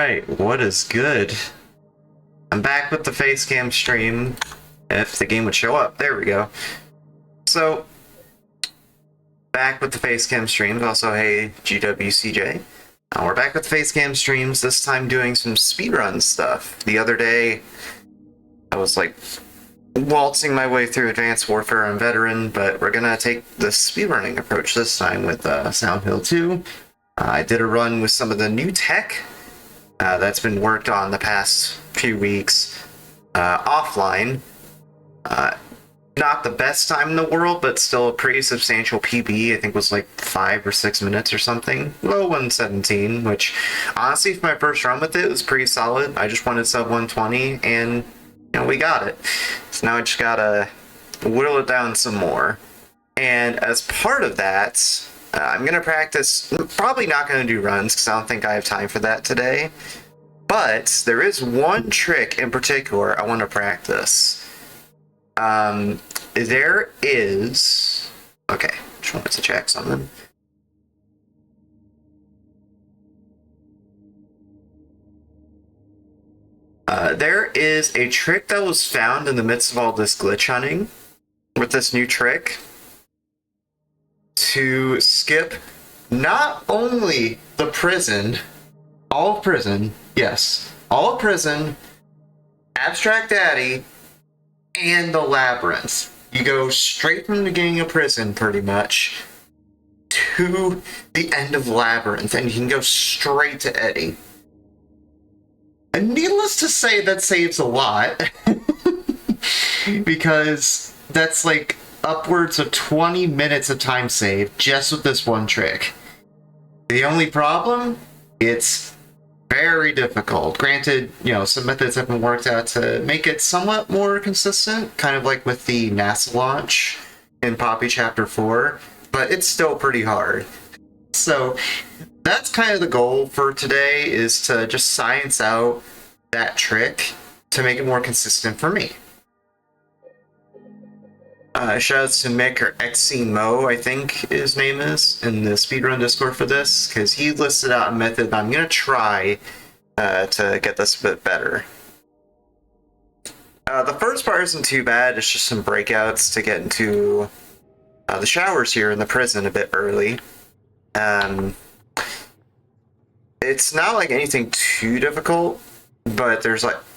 Alright, what is good? I'm back with the Facecam stream. If the game would show up, there we go. So, back with the Facecam streams. Also, hey, GWCJ. We're back with the Facecam streams, this time doing some speedrun stuff. The other day, I was like waltzing my way through Advanced Warfare on Veteran, but we're gonna take the speedrunning approach this time with Soundhill 2. I did a run with some of the new tech that's been worked on the past few weeks offline. Not the best time in the world, but still a pretty substantial PB. I think it was like 5 or 6 minutes or something. Low 117, which honestly, for my first run with it, was pretty solid. I just wanted sub 120, and you know, we got it. So now I just gotta whittle it down some more. And as part of that, I'm gonna practice. I'm probably not gonna do runs because I don't think I have time for that today. But there is one trick in particular I want to practice. There is. Okay, just wanted to check something. There is a trick that was found in the midst of all this glitch hunting with this new trick to skip not only the prison, all of prison, yes, all of prison, Abstract Daddy, and the labyrinth. You go straight from the beginning of prison, pretty much, to the end of labyrinth, and you can go straight to Eddie. And needless to say, that saves a lot. Because that's like upwards of 20 minutes of time saved just with this one trick. The only problem? It's very difficult. Granted, you know, some methods have been worked out to make it somewhat more consistent, kind of like with the NASA launch in Poppy Chapter 4, but it's still pretty hard. So that's kind of the goal for today, is to just science out that trick to make it more consistent for me. Shoutouts to Mick, or XCMO, I think his name is, in the speedrun Discord for this, because he listed out a method that I'm going to try to get this a bit better. The first part isn't too bad, it's just some breakouts to get into the showers here in the prison a bit early. It's not like anything too difficult, but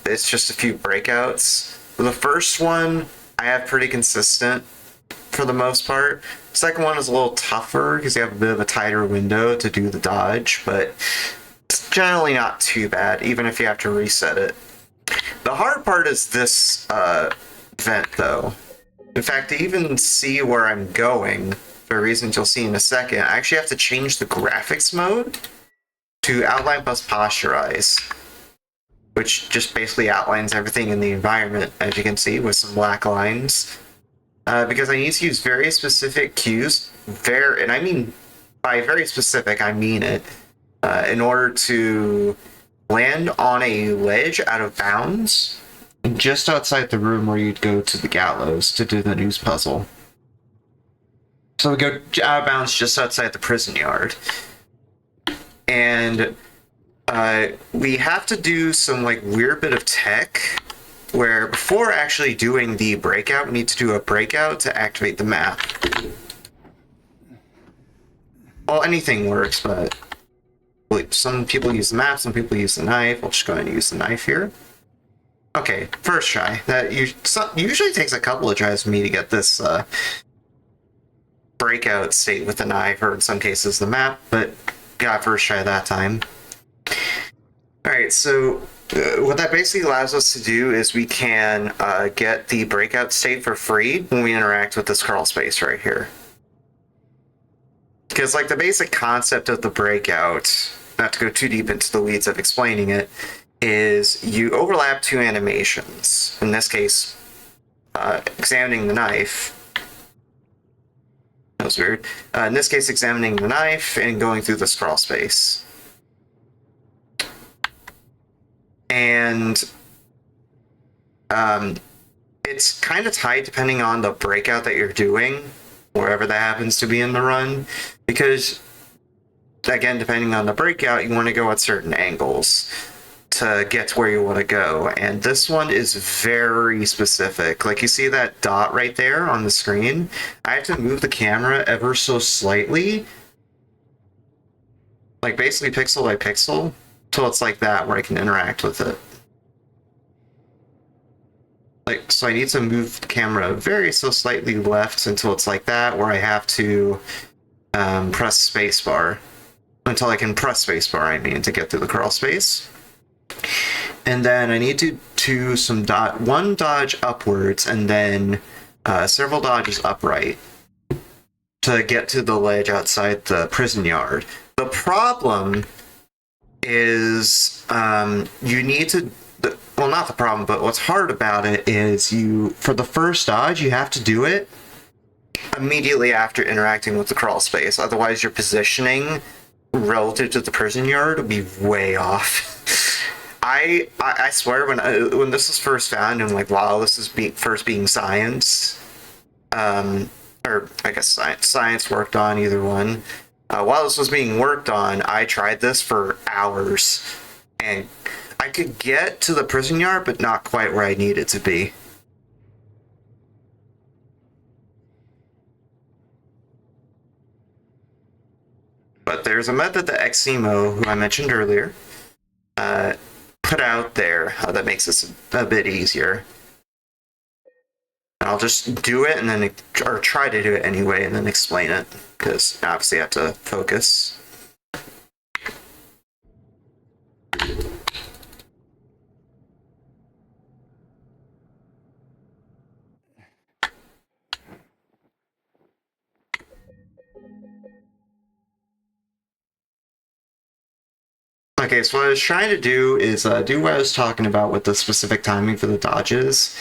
it's just a few breakouts. The first one I have pretty consistent for the most part. The second one is a little tougher because you have a bit of a tighter window to do the dodge, but it's generally not too bad, even if you have to reset it. The hard part is this vent, though. In fact, to even see where I'm going, for reasons you'll see in a second, I actually have to change the graphics mode to Outline plus Posterize, which just basically outlines everything in the environment, as you can see, with some black lines. Because I need to use very specific cues, and I mean, by very specific, I mean it, in order to land on a ledge out of bounds, just outside the room where you'd go to the gallows to do the news puzzle. So we go out of bounds just outside the prison yard. And we have to do some like weird bit of tech where before actually doing the breakout, we need to do a breakout to activate the map. Well, anything works, but some people use the map, some people use the knife. I'll just go ahead and use the knife here. Okay, first try. That usually takes a couple of tries for me to get this breakout state with the knife, or in some cases the map, but got first try that time. Alright, so what that basically allows us to do is we can get the breakout state for free when we interact with this crawl space right here. Because like the basic concept of the breakout, not to go too deep into the weeds of explaining it, is you overlap two animations. In this case, examining the knife. That was weird. In this case, examining the knife and going through the crawl space. And it's kind of tight depending on the breakout that you're doing, wherever that happens to be in the run, because again, depending on the breakout, you want to go at certain angles. to get to where you want to go. And this one is very specific. Like, you see that dot right there on the screen? I have to move the camera ever so slightly, like basically pixel by pixel, till it's like that where I can interact with it. Like, so I need to move the camera very so slightly left until it's like that, where I have to press spacebar. Until I can press spacebar, I mean, to get through the crawl space. And then I need to do one dodge upwards and then several dodges upright to get to the ledge outside the prison yard. The problem is you need to, well, not the problem, but what's hard about it is for the first dodge, you have to do it immediately after interacting with the crawl space. Otherwise, your positioning relative to the prison yard will be way off. I swear, when this was first found, I'm like, wow, this is first being science, or I guess science worked on, either one. While this was being worked on, I tried this for hours, and I could get to the prison yard, but not quite where I needed to be. But there's a method that Xemo, who I mentioned earlier, put out there that makes this a bit easier. And I'll just do it and then, or try to do it anyway, and then explain it, because obviously I have to focus. Okay, so what I was trying to do is do what I was talking about with the specific timing for the dodges.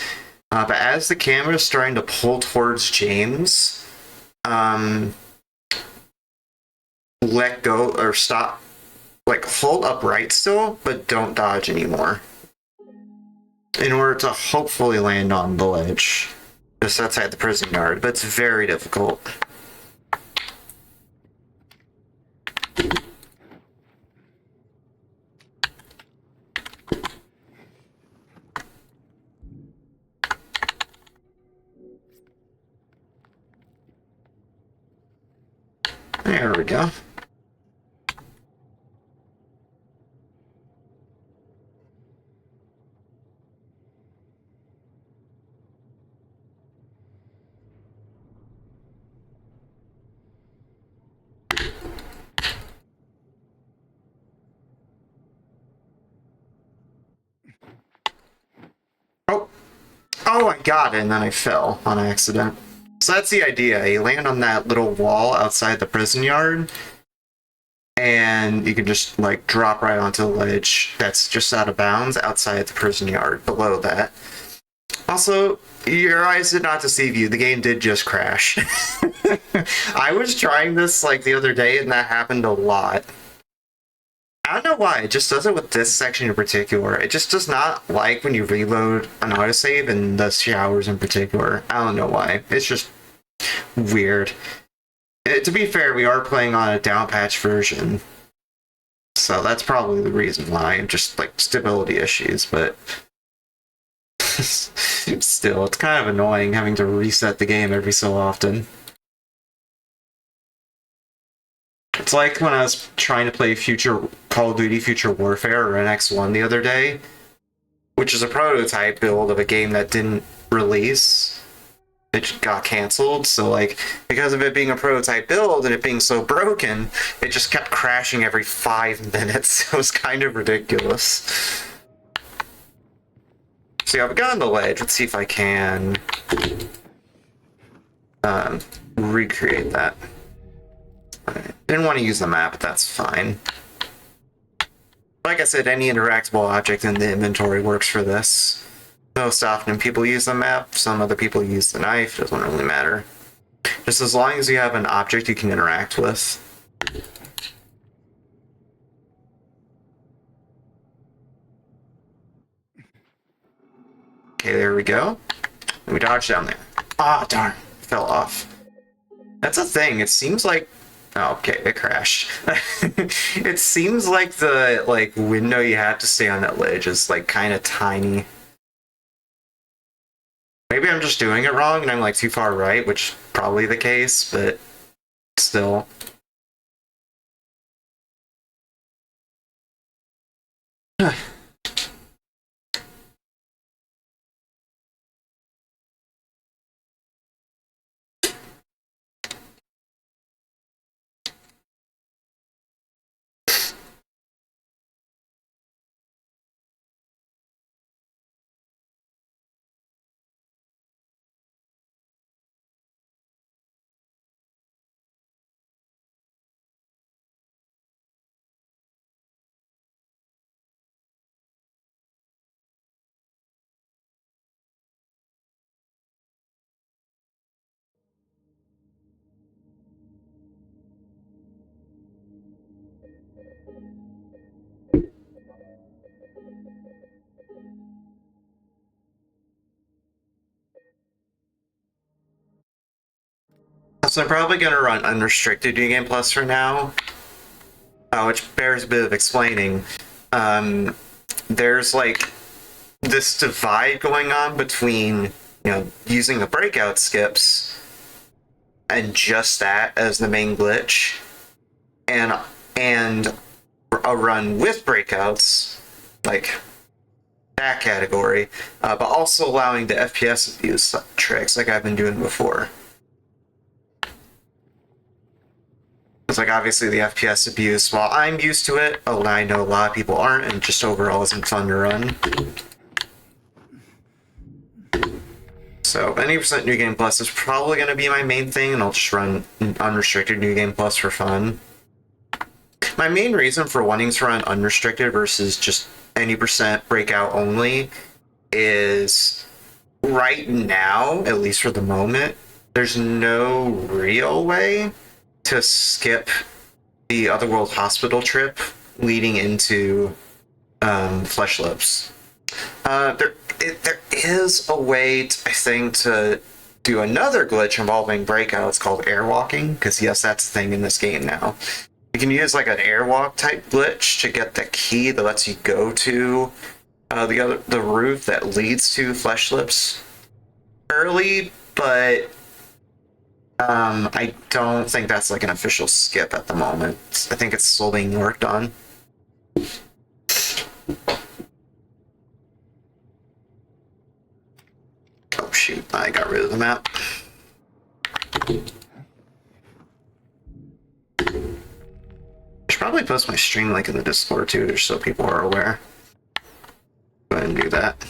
But as the camera is starting to pull towards James, let go or stop, like hold upright still, but don't dodge anymore, in order to hopefully land on the ledge just outside the prison yard. But it's very difficult. There we go. Oh, I got it, and then I fell on accident. So that's the idea. You land on that little wall outside the prison yard, and you can just like drop right onto the ledge that's just out of bounds outside the prison yard below that. Also, your eyes did not deceive you. The game did just crash. I was trying this like the other day, and that happened a lot. I don't know why, it just does it with this section in particular. It just does not like when you reload an autosave, and the showers in particular. I don't know why. It's just weird. To be fair, we are playing on a downpatch version, so that's probably the reason why. Just like stability issues, but still, it's kind of annoying having to reset the game every so often. It's like when I was trying to play Call of Duty Future Warfare or NX1 the other day, which is a prototype build of a game that didn't release. It got canceled, so like, because of it being a prototype build and it being so broken, it just kept crashing every 5 minutes. It was kind of ridiculous. So yeah, I've got on the ledge. Let's see if I can recreate that. Didn't want to use the map, but that's fine. Like I said, any interactable object in the inventory works for this. Most often people use the map, some other people use the knife, doesn't really matter. Just as long as you have an object you can interact with. Okay, there we go. We dodged down there. Ah, darn, fell off. That's a thing, it seems like Okay, it crashed. It seems like the window you have to stay on that ledge is like kind of tiny. Maybe I'm just doing it wrong and I'm like too far right, which is probably the case, but still. So I'm probably gonna run unrestricted New Game Plus for now, which bears a bit of explaining. Um, there's like this divide going on between using the breakout skips and just that as the main glitch, and and a run with breakouts, like that category, but also allowing the FPS abuse tricks like I've been doing before. It's like obviously the FPS abuse, while I'm used to it, I know a lot of people aren't, and just overall isn't fun to run. So 90% New Game Plus is probably going to be my main thing, and I'll just run unrestricted New Game Plus for fun. My main reason for wanting to run unrestricted versus just any percent breakout only is right now, at least for the moment, there's no real way to skip the Otherworld Hospital trip leading into Flesh Lips. There is a way, I think, to do another glitch involving breakouts called airwalking, because yes, that's a thing in this game now. You can use like an airwalk type glitch to get the key that lets you go to the roof that leads to Flesh Lips early, but I don't think that's like an official skip at the moment. I think it's still being worked on. Oh shoot, I got rid of the map. I should probably post my stream link in the Discord too, just so people are aware. Go ahead and do that.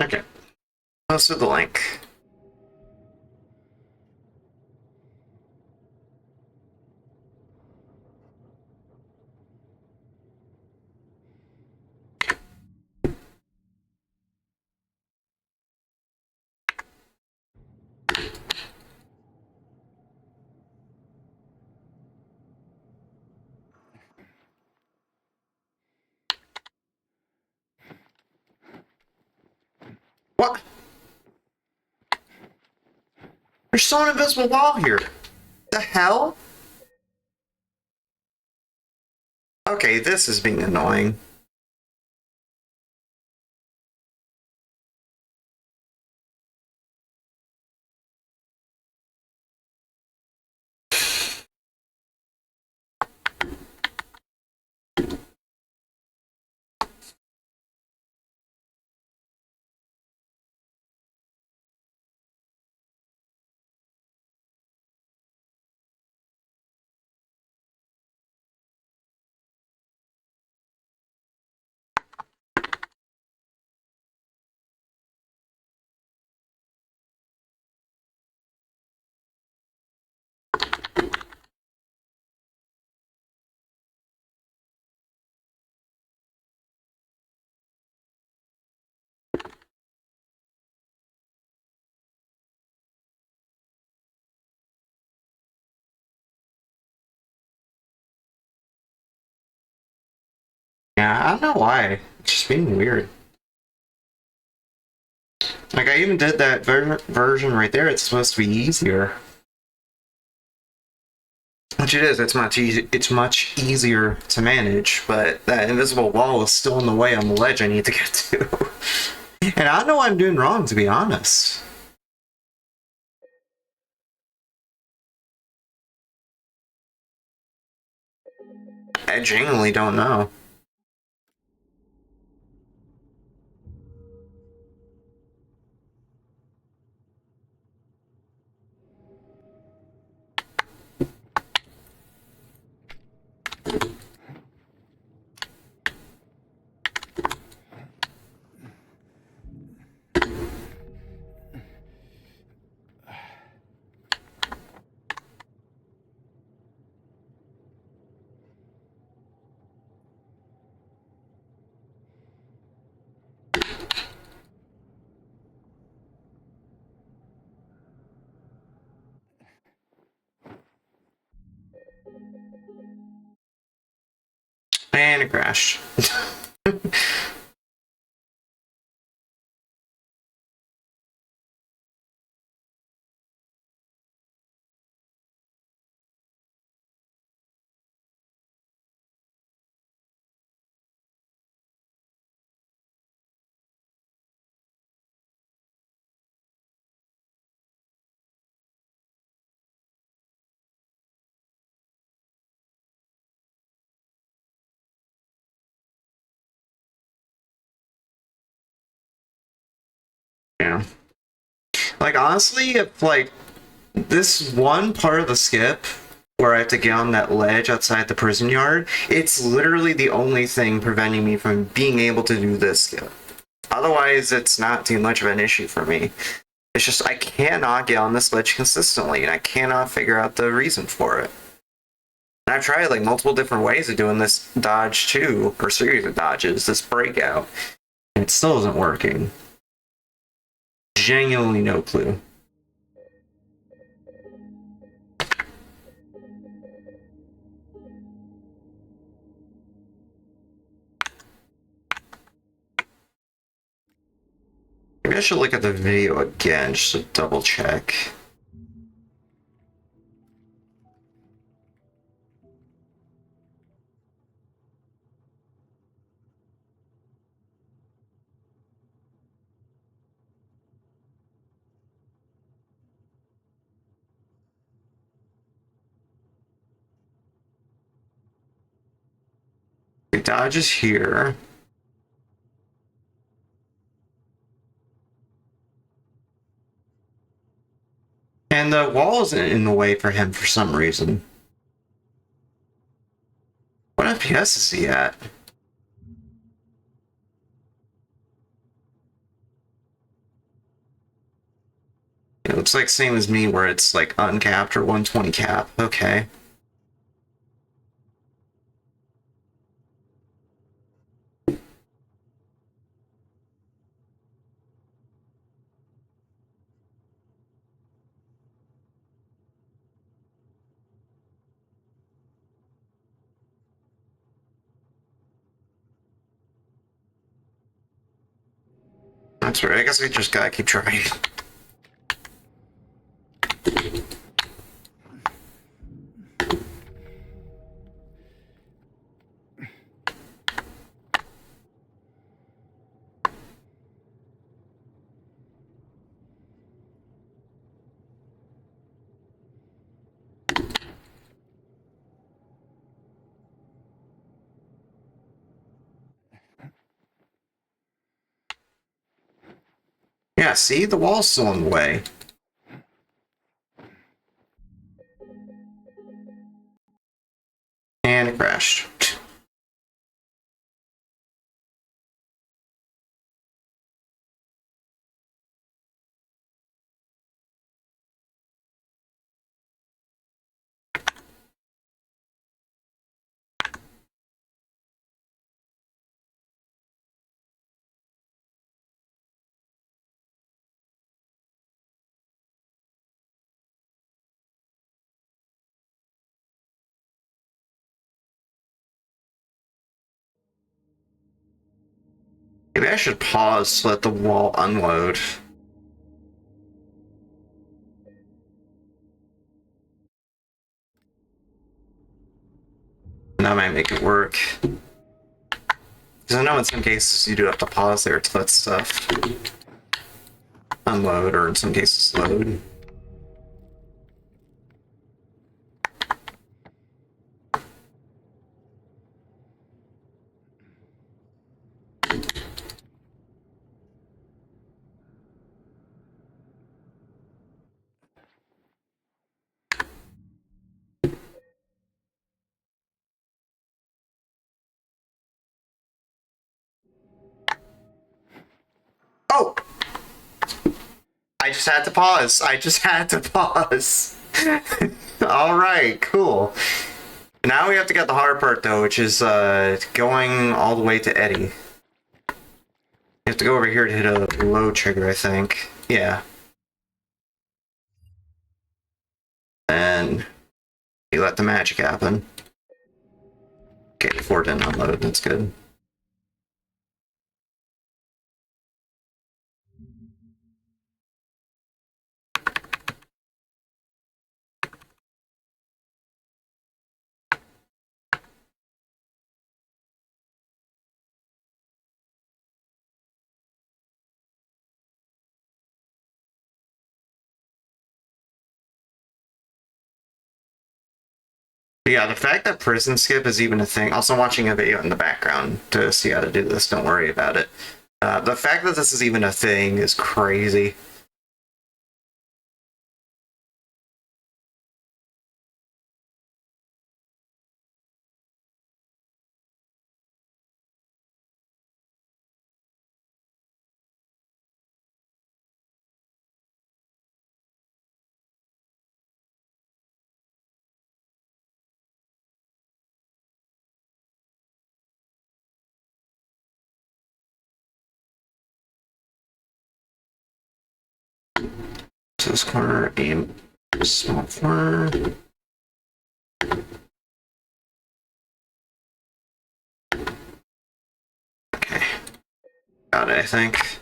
Okay. Posted the link. What? There's still an invisible wall here. The hell? Okay, this is being annoying. Yeah, I don't know why. It's just being weird. Like, I even did that version right there. It's supposed to be easier. Which it is. It's much easier to manage, but that invisible wall is still in the way on the ledge I need to get to. And I don't know what I'm doing wrong, to be honest. I genuinely don't know. And it crashed. Yeah. Like, honestly, if, like, this one part of the skip where I have to get on that ledge outside the prison yard, it's literally the only thing preventing me from being able to do this skip. Otherwise, it's not too much of an issue for me. It's just I cannot get on this ledge consistently, and I cannot figure out the reason for it. And I've tried like multiple different ways of doing this dodge too, or series of dodges, this breakout, and it still isn't working. Genuinely no clue. Maybe I should look at the video again just to double check. The dodge is here. And the wall isn't in the way for him for some reason. What FPS is he at? It looks like same as me where it's like uncapped or 120 cap. Okay. That's right. I guess we just gotta keep trying. Yeah, see? The wall's still in the way. And it crashed. Maybe I should pause to let the wall unload. That might make it work. Because I know in some cases you do have to pause there to let stuff unload, or in some cases load. Oh! I just had to pause. I just had to pause. Alright, cool. Now we have to get the hard part though, which is going all the way to Eddie. You have to go over here to hit a load trigger, I think. Yeah. And you let the magic happen. Okay, 4 didn't unload, that's good. But yeah, the fact that prison skip is even a thing. Also, watching a video in the background to see how to do this. Don't worry about it. The fact that this is even a thing is crazy. So this corner, aim, small corner. Okay, got it, I think.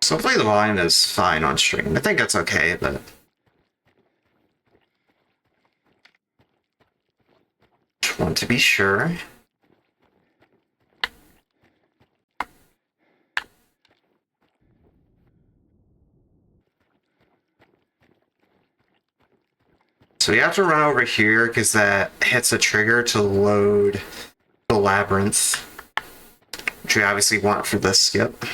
So hopefully the volume is fine on stream. I think that's okay, but just want to be sure. So we have to run over here because that hits a trigger to load the labyrinth, which we obviously want for this skip.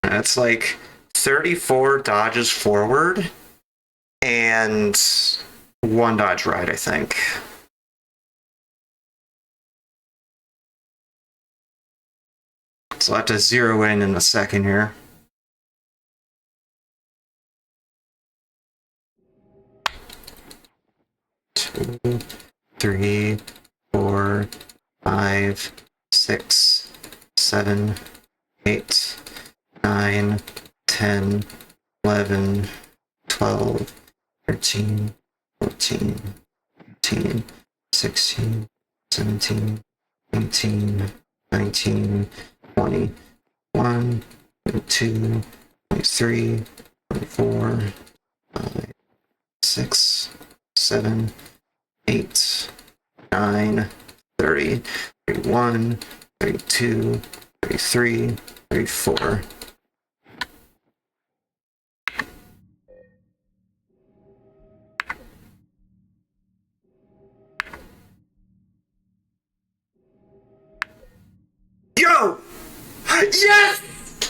That's like 34 dodges forward and 1 dodge right, I think. So I'll have to zero in a second here. Two, 3, 4, 5, 6, 7, 8, 9, 10, 11, 12, 13, 14, 15, 16, 17, 18, 19, 20, 1, 22, 23, 24, 5, 6, 7, 8, 9, 30, 31, 32, 33, 34. Yo! Yes!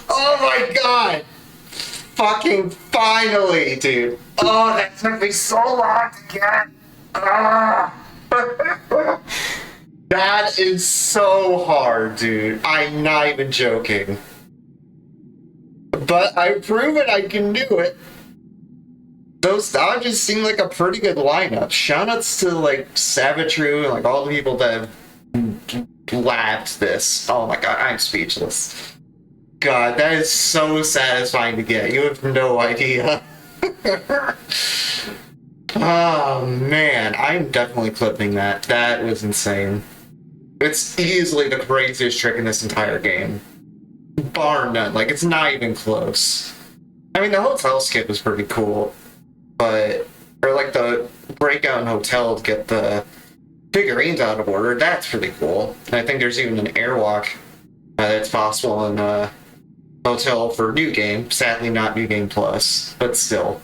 Oh my god! Fucking finally, dude. Oh, that took me so long to get. Ah. That is so hard, dude. I'm not even joking. But I've proven I can do it. Those dodges seem like a pretty good lineup. Shoutouts to like Savitru and like all the people that have labbed this. Oh my god, I'm speechless. God, that is so satisfying to get. You have no idea. Oh man, I'm definitely clipping that. That was insane. It's easily the craziest trick in this entire game. Bar none. Like, it's not even close. I mean, the hotel skip was pretty cool, but... Or, like, the breakout in hotel to get the figurines out of order, that's pretty cool. And I think there's even an airwalk that's possible in hotel for New Game. Sadly, not New Game Plus, but still.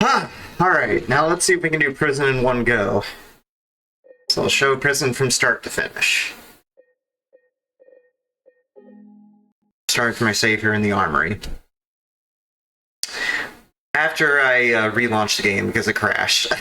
Huh. Alright, now let's see if we can do prison in one go. So I'll show prison from start to finish. Starting from my save here in the armory. After I relaunched the game because it crashed.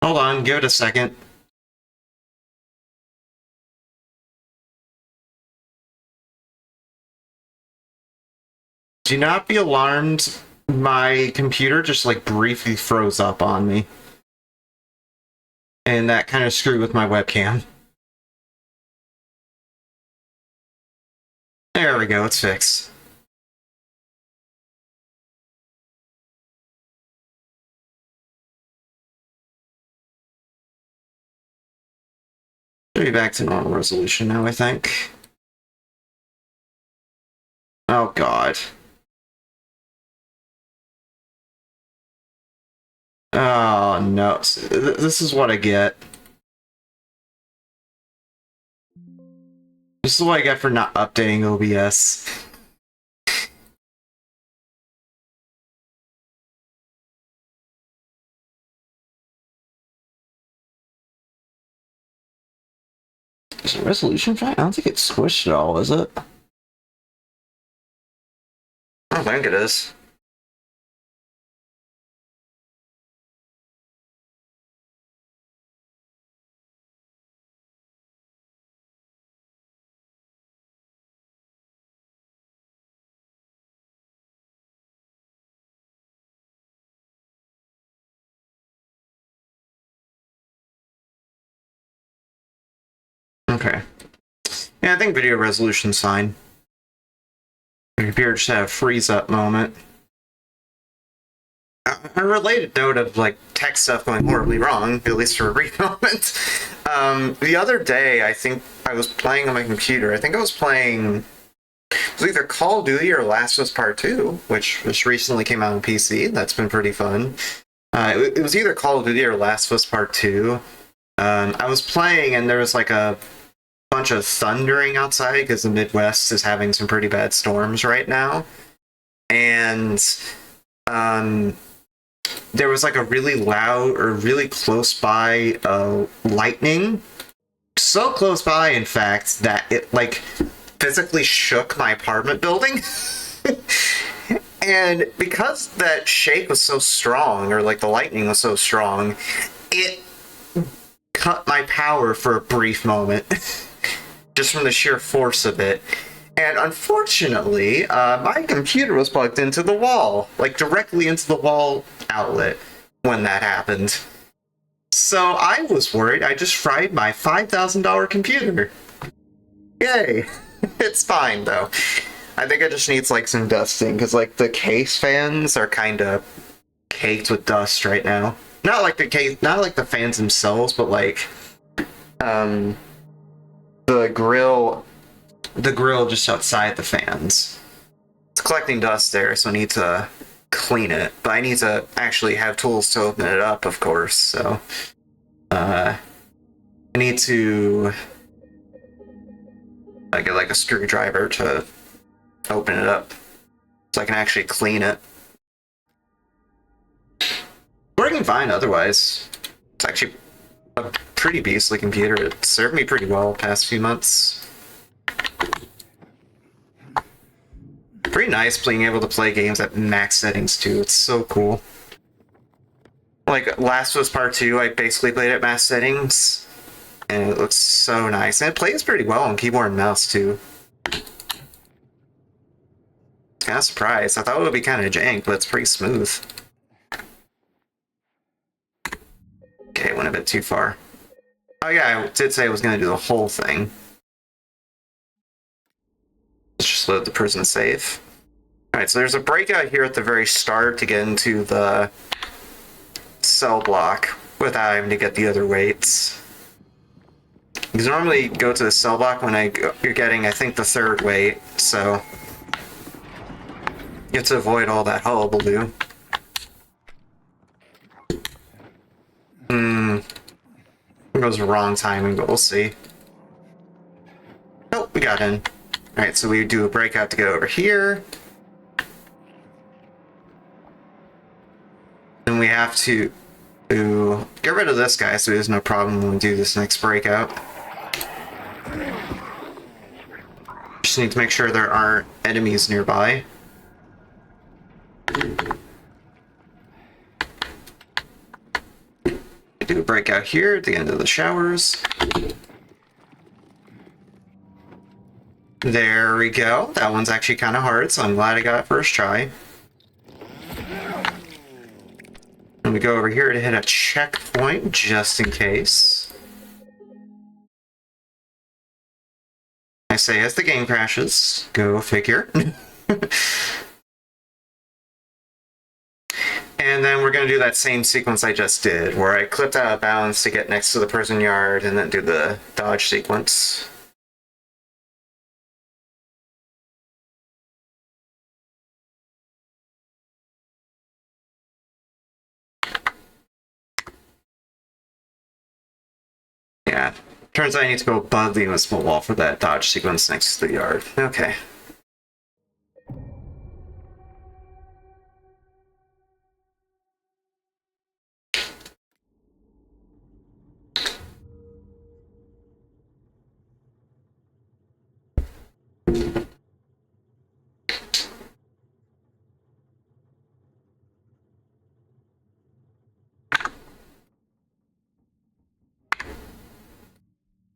Hold on, give it a second. Do not be alarmed. My computer just like briefly froze up on me. And that kind of screwed with my webcam. There we go, it's fixed. Should be back to normal resolution now, I think. Oh god. Oh no, this is what I get. This is what I get for not updating OBS. Is the resolution fine? I don't think it's squished at all, is it? I don't think it is. Okay. Yeah, I think video resolution's fine. My computer just had a freeze up moment. A related note of like tech stuff going horribly wrong, at least for a brief moment. The other day, I think I was playing on my computer. I think I was playing. It was either Call of Duty or Last of Us Part 2, which recently came out on PC. That's been pretty fun. It was either Call of Duty or Last of Us Part 2. I was playing and there was like a bunch of thundering outside because the Midwest is having some pretty bad storms right now. And there was like a really loud or really close by lightning. So close by, in fact, that it like physically shook my apartment building. And because that shake was so strong, or like the lightning was so strong, it cut my power for a brief moment. Just from the sheer force of it. And unfortunately, my computer was plugged into the wall, like directly into the wall outlet when that happened. So I was worried I just fried my $5,000 computer. Yay. It's fine though. I think it just needs like some dusting because like the case fans are kind of caked with dust right now. not like the fans themselves, but like um, the grill, the grill just outside the fans. It's collecting dust there, so I need to clean it. But I need to actually have tools to open it up, of course. So I need to get like a screwdriver to open it up, so I can actually clean it. Working fine otherwise. It's actually a pretty beastly computer. It served me pretty well the past few months. Pretty nice being able to play games at max settings too. It's so cool. Like Last of Us Part 2, I basically played at max settings, and it looks so nice. And it plays pretty well on keyboard and mouse too. Kind of surprised. I thought it would be kind of jank, but it's pretty smooth. Okay, went a bit too far. Oh yeah, I did say I was going to do the whole thing. Let's just load the prison safe. Alright, so there's a breakout here at the very start to get into the cell block without having to get the other weights. Because normally you go to the cell block when you're getting, I think, the third weight, so you have to avoid all that hullabaloo. It was the wrong timing, but we'll see. Oh, we got in. Alright, so we do a breakout to get over here. And we have to get rid of this guy so there's no problem when we do this next breakout. Just need to make sure there aren't enemies nearby. Do a breakout here at the end of the showers. There we go. That one's actually kind of hard, so I'm glad I got it first try. And we go over here to hit a checkpoint just in case. I say as the game crashes. Go figure. And then we're going to do that same sequence I just did, where I clipped out of bounds to get next to the prison yard and then do the dodge sequence. Yeah, turns out I need to go above the invisible wall for that dodge sequence next to the yard. Okay.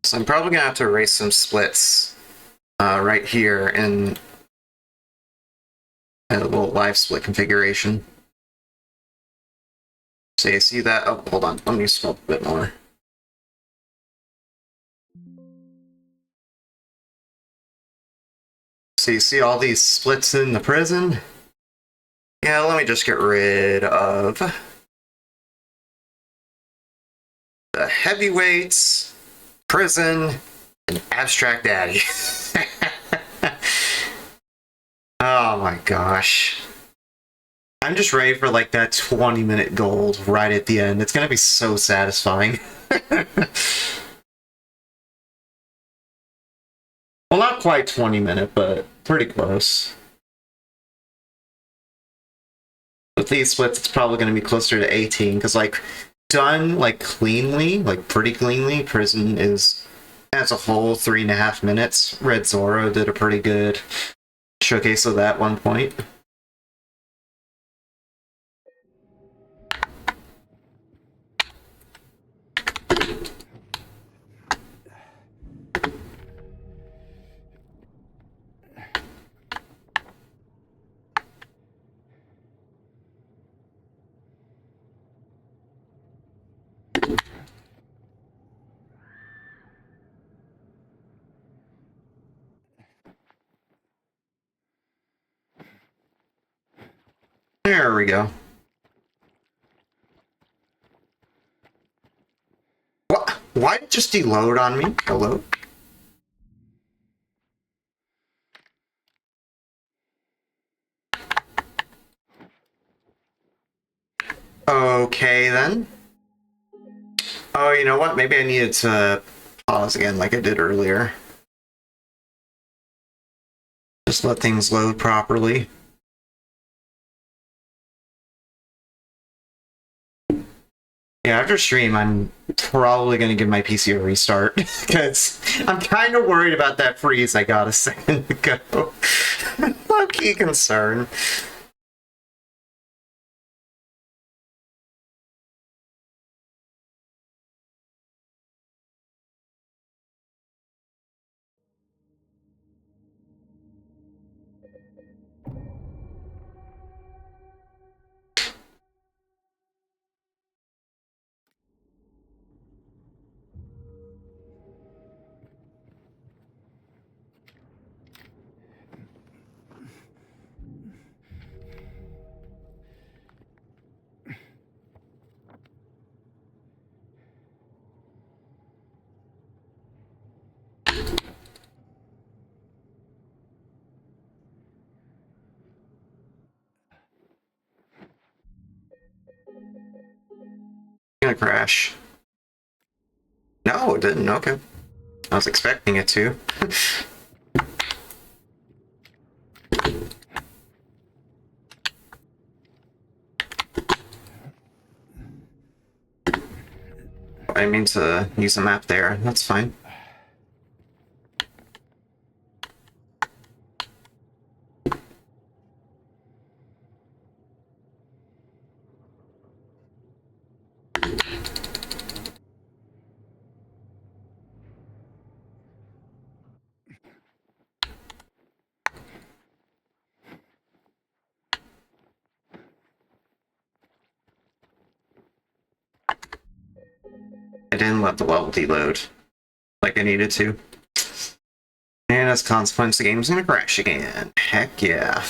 So I'm probably gonna have to erase some splits right here in a little live split configuration. So you see that? Oh, hold on. Let me smoke a bit more. So you see all these splits in the prison? Yeah, let me just get rid of the heavyweights, prison, and abstract daddy. Oh my gosh. I'm just ready for like that 20-minute gold right at the end. It's gonna be so satisfying. Well, not quite 20-minute, but pretty close. With these splits, it's probably going to be closer to 18, because, like, done, like, cleanly, like, pretty cleanly, Prison is, as a whole, 3.5 minutes. Red Zorro did a pretty good showcase of that one point. There we go. Why did it just deload on me? Hello? Okay, then. Oh, you know what? Maybe I needed to pause again like I did earlier. Just let things load properly. Yeah, after stream, I'm probably going to give my PC a restart because I'm kind of worried about that freeze I got a second ago. Low-key concern. Gonna crash. No, it didn't. Okay. I was expecting it to. I mean to use the map there. That's fine. I didn't let the level deload like I needed to. And as a consequence, the game's gonna crash again. Heck yeah.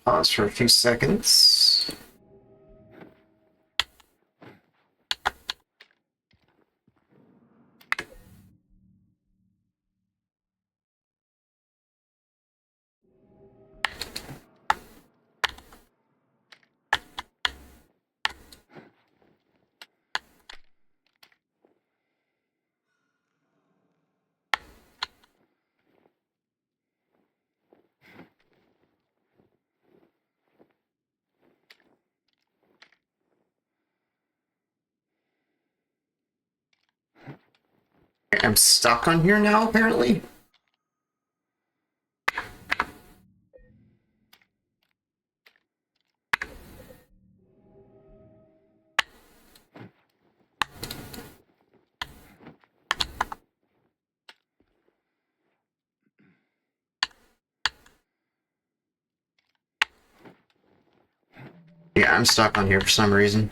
Pause for a few seconds. I'm stuck on here now, apparently. Yeah, I'm stuck on here for some reason.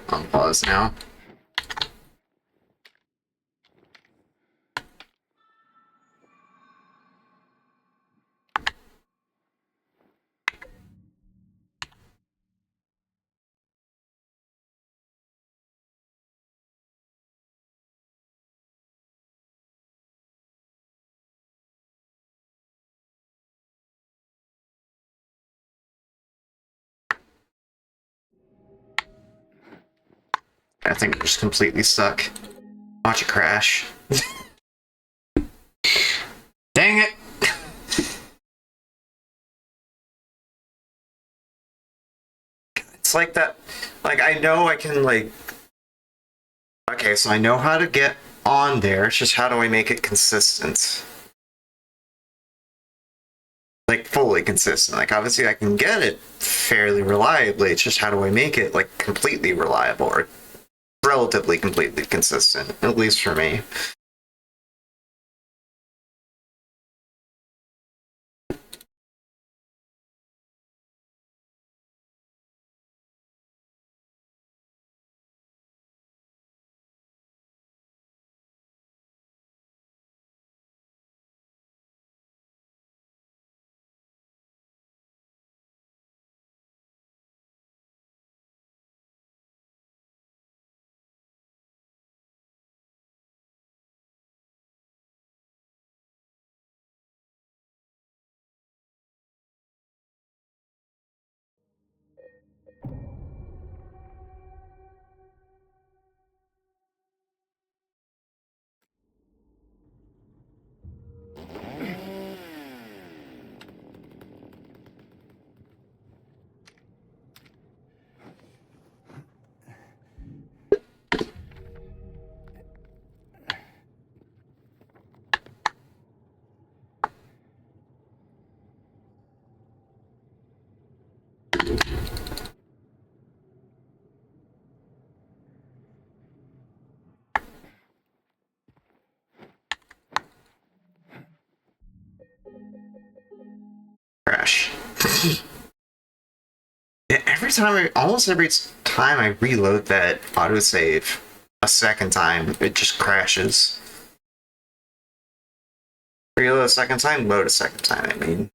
On pause now. I think we're just completely stuck. Watch it crash. Dang it! It's like that. Like, I know I can, like. Okay, so I know how to get on there. It's just how do I make it consistent? Like, fully consistent. Like, obviously, I can get it fairly reliably. It's just how do I make it, like, completely reliable or relatively completely consistent, at least for me. Crash. Yeah, almost every time I reload that autosave a second time, it just crashes. Reload a second time, load a second time, I mean.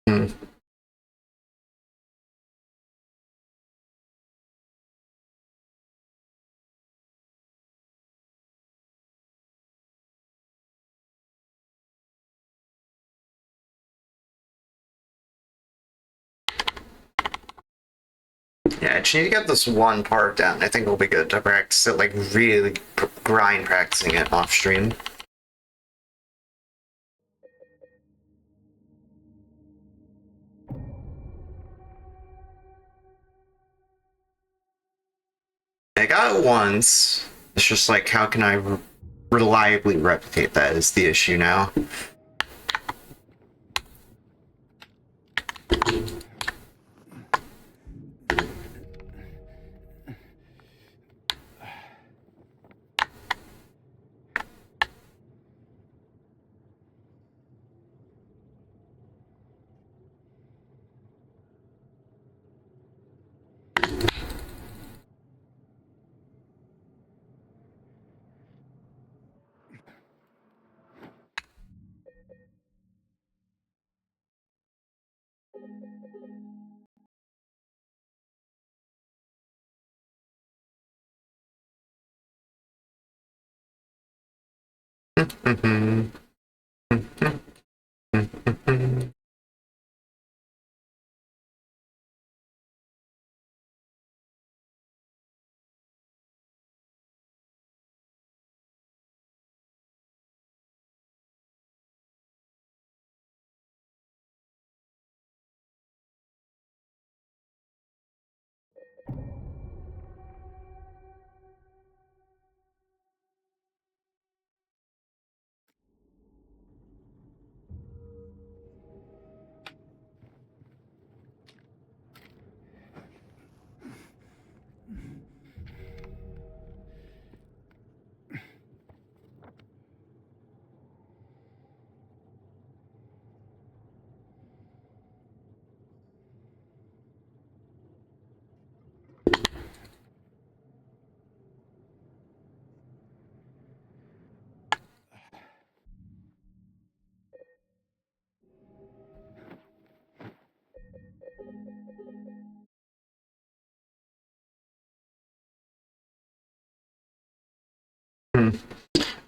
Hmm. Yeah, I just need to get this one part down. I think it'll be good to practice it, like really grind practicing it off stream. I got it once. It's just like, how can I reliably replicate that is the issue now.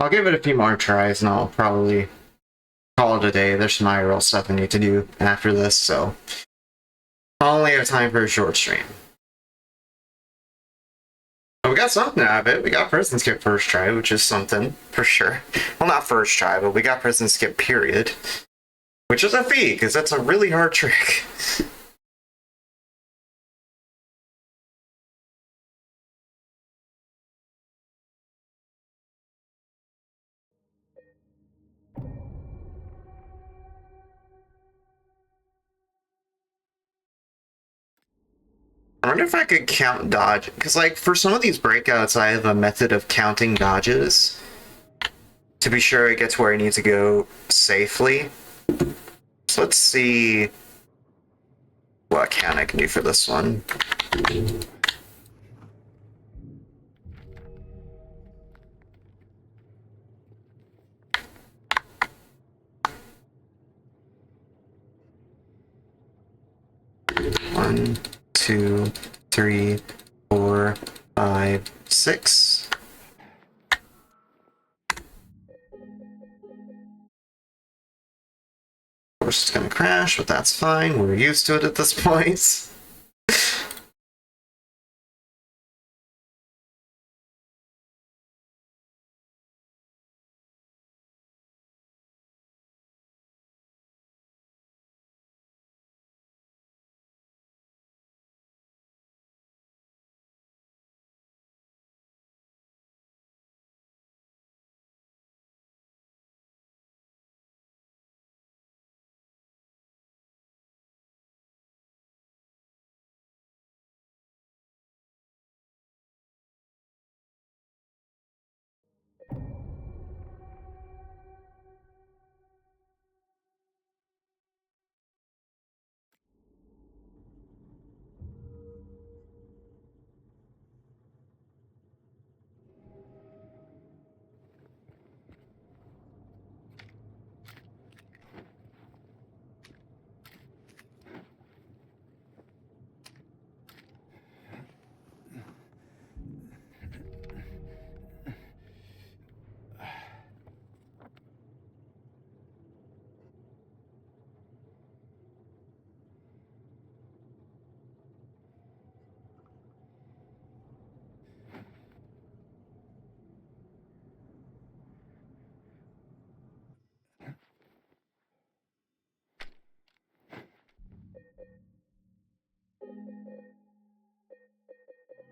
I'll give it a few more tries and I'll probably call it a day. There's some IRL stuff I need to do after this, so I'll only have time for a short stream. But we got something out of it. We got prison skip first try, which is something for sure. Well, not first try, but we got prison skip period, which is a feat because that's a really hard trick. I wonder if I could count dodge, because like for some of these breakouts, I have a method of counting dodges to be sure I get to where I need to go safely. So let's see what count I can do for this one. One, two, three, 4, 5, 6. Of course, it's gonna crash, but that's fine. We're used to it at this point.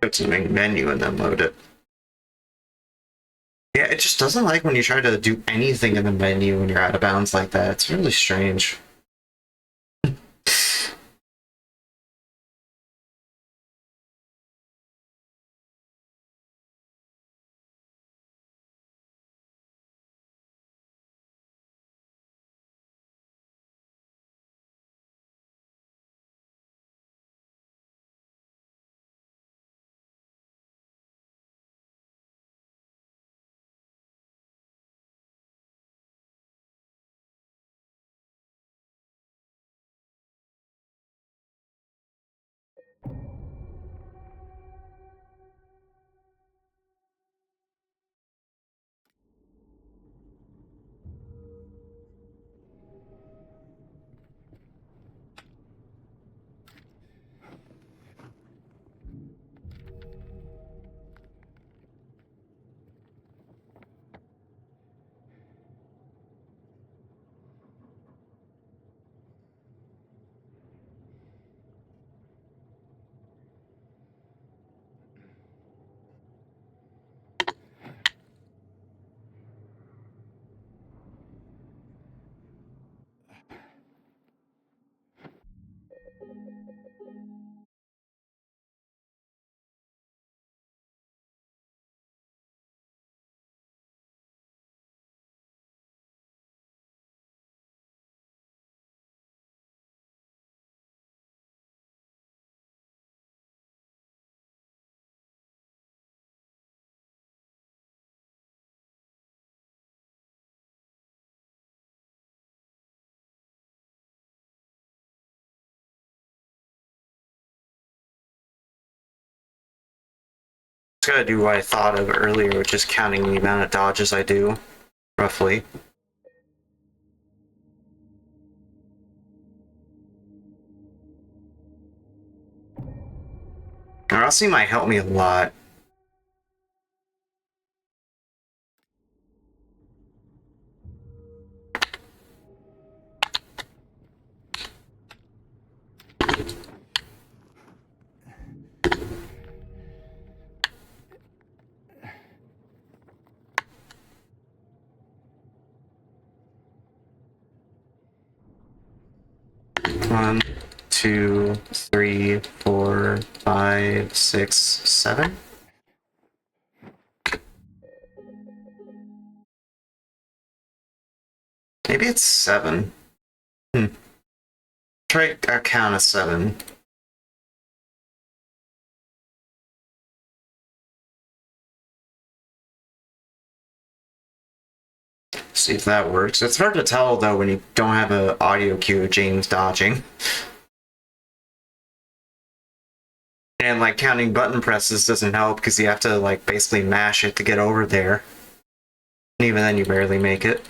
Go to the main menu and then load it. Yeah, it just doesn't like when you try to do anything in the menu when you're out of bounds like that. It's really strange. Just gotta do what I thought of earlier, which is counting the amount of dodges I do, roughly. Rossi might help me a lot. One, two, three, 4, 5, 6, 7. Maybe it's 7. Try a count of 7. See if that works. It's hard to tell though when you don't have an audio cue of James dodging. And like counting button presses doesn't help because you have to like basically mash it to get over there. And even then you barely make it.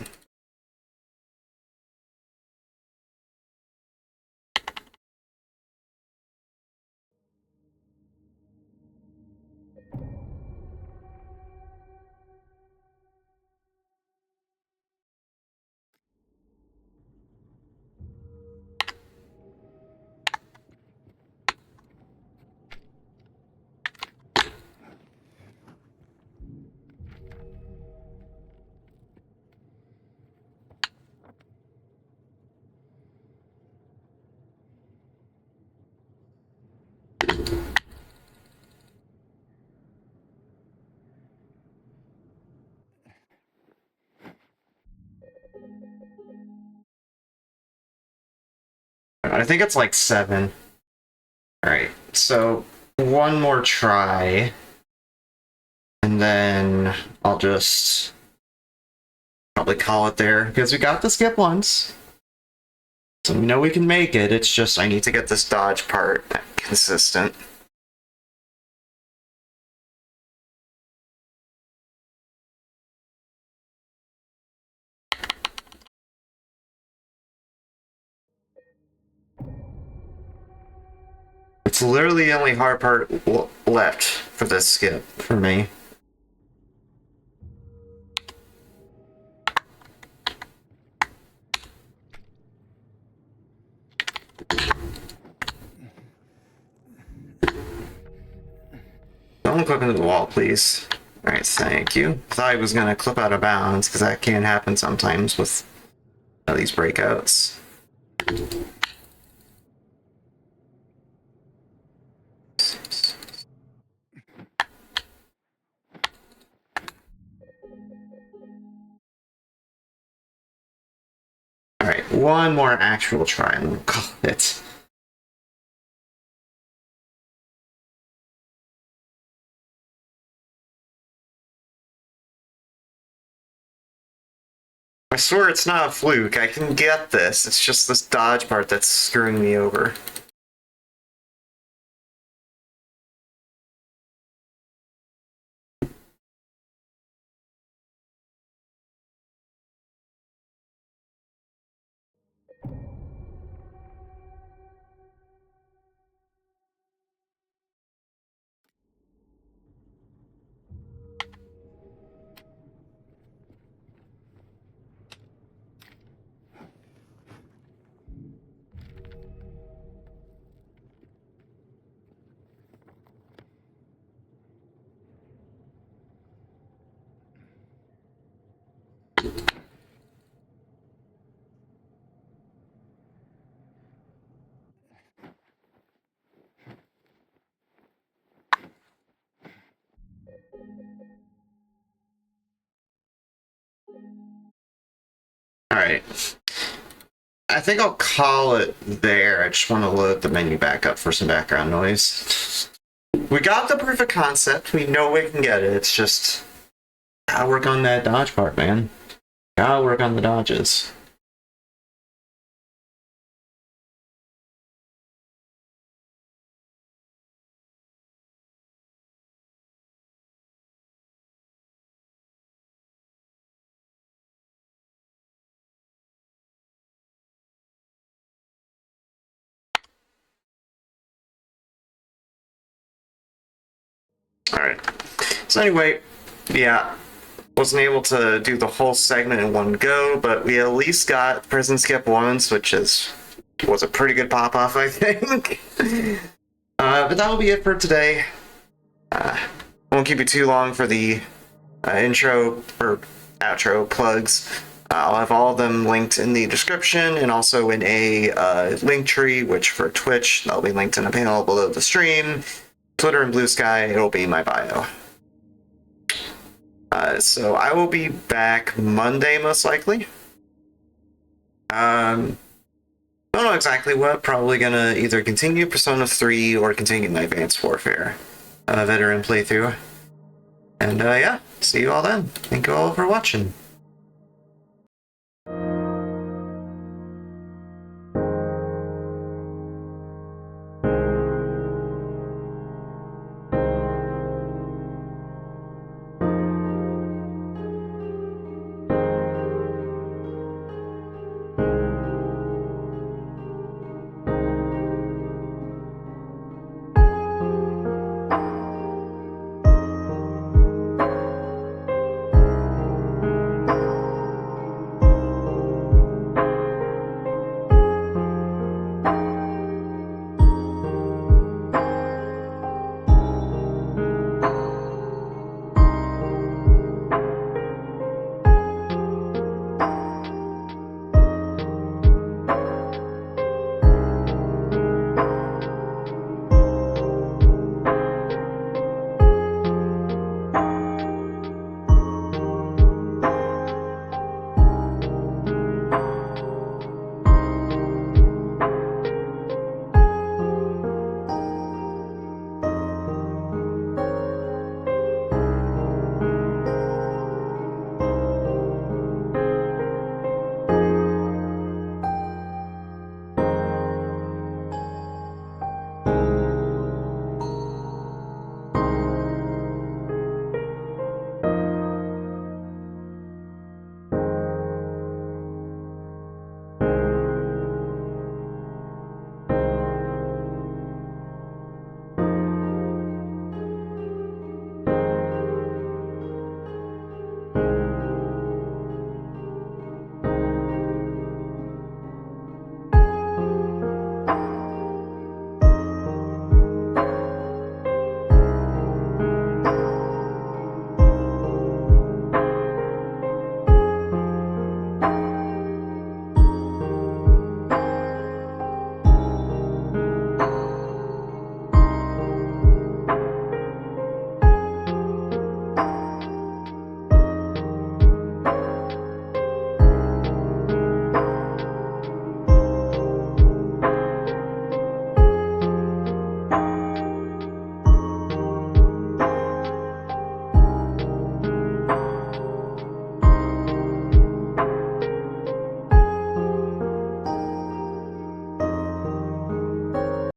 I think it's like 7. Alright, so one more try. And then I'll just probably call it there because we got the skip once. So we know we can make it. It's just I need to get this dodge part consistent. It's literally the only hard part left for this skip for me. Don't clip into the wall, please. Alright, thank you. Thought I was gonna clip out of bounds, because that can happen sometimes with these breakouts. Alright, one more actual try and we'll call it. I swear it's not a fluke. I can get this. It's just this dodge part that's screwing me over. Alright. I think I'll call it there. I just want to load the menu back up for some background noise. We got the proof of concept. We know we can get it. It's just gotta work on that dodge part, man. Gotta work on the dodges. Alright. So anyway, yeah, wasn't able to do the whole segment in one go, but we at least got Prison Skip once, which was a pretty good pop-off, I think. But that'll be it for today. Won't keep you too long for the intro or outro plugs. I'll have all of them linked in the description and also in a link tree, which for Twitch, that'll be linked in a panel below the stream. Twitter and Blue Sky, it'll be in my bio. So I will be back Monday, most likely. Don't know exactly what. Probably gonna either continue Persona 3 or continue my Advanced Warfare veteran playthrough. And yeah, see you all then. Thank you all for watching.